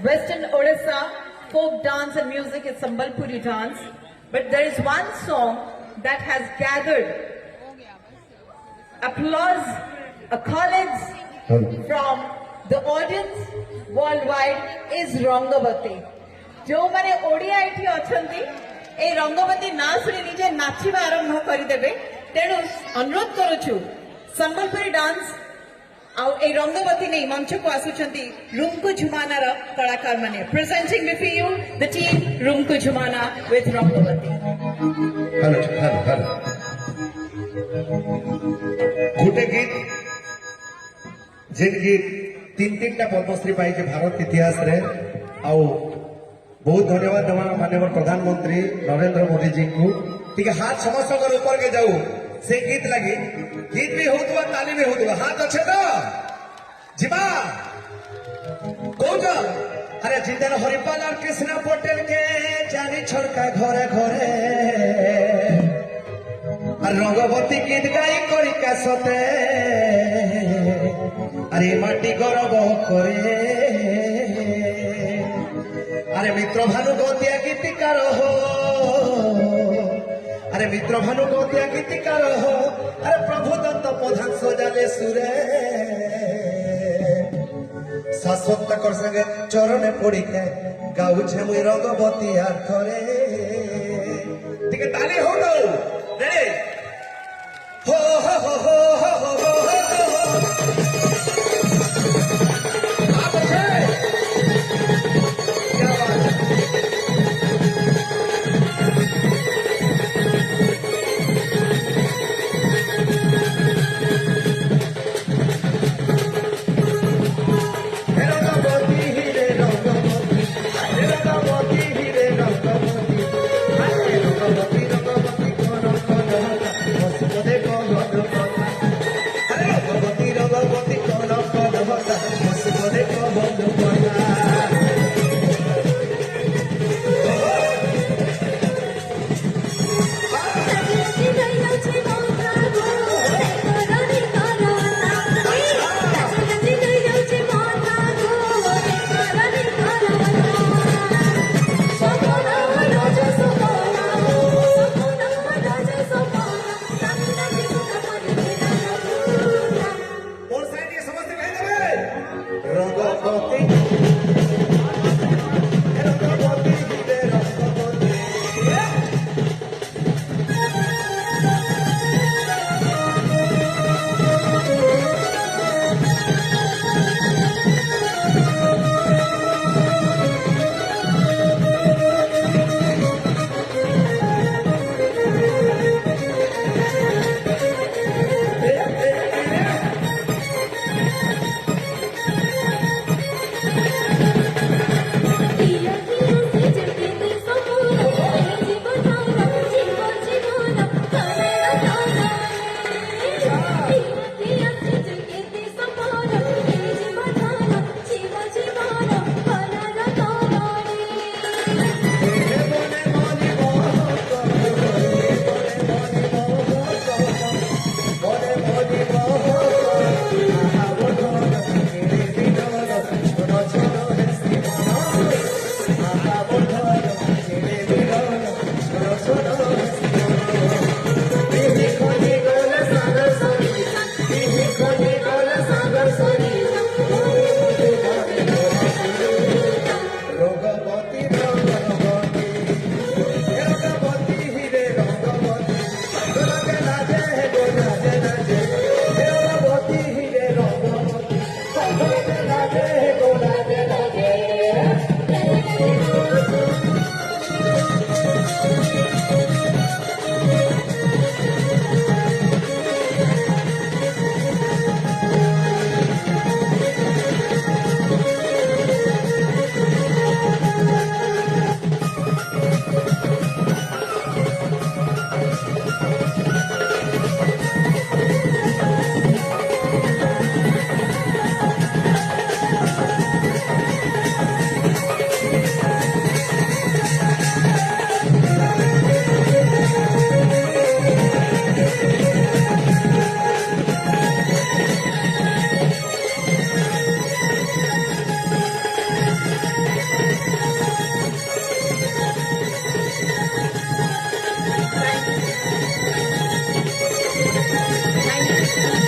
Western Odisha folk dance and music is Sambalpuri dance. But there is one song that has gathered applause, accolades from the audience worldwide is Rangavati. जो माने ओडिया एठी अछंती ए रंगवती ना सुनी निजे नाचिबा आरंभ करिदेबे तेणु अनुरोध करूछु संबलपुरी डांस आउ ए रंगवती नै मंच को आसुचंती रुमको झुमाना रा कलाकार माने presenting before you the team रुमको झुमाना विथ रंगवती हेलो हेलो गोटे गीत जिन गीत तीन टा पद्मश्री पाई भारत इतिहास रे आउ बहुत धन्यवाद देवा माननीय प्रधानमंत्री नरेंद्र मोदी जी को ठीक हाथ समस्त ऊपर के जाऊ से गीत लगी गीत भी होता ताली भी होता हाथ अच्छे तो जीवा कौन अरे जिंदन हरिपाल और कृष्ण पटेल के जानी छोड़का घरे घरे रंगवती गीत गाई करी कासते अरे माटी गौरव करे अरे मित्र भानु गौतिया गीतिकार हो अरे मित्र भानु गौतिया गीतिकार हो अरे प्रभु दत्त प्रधान सजाले सुरे शाश्वत कर संगे चरणे पड़ी के गाउछे मुई रंगवती आर्थरे ठीक है ताली हो गो रेडी हो हो हो हो हो हो Thank you.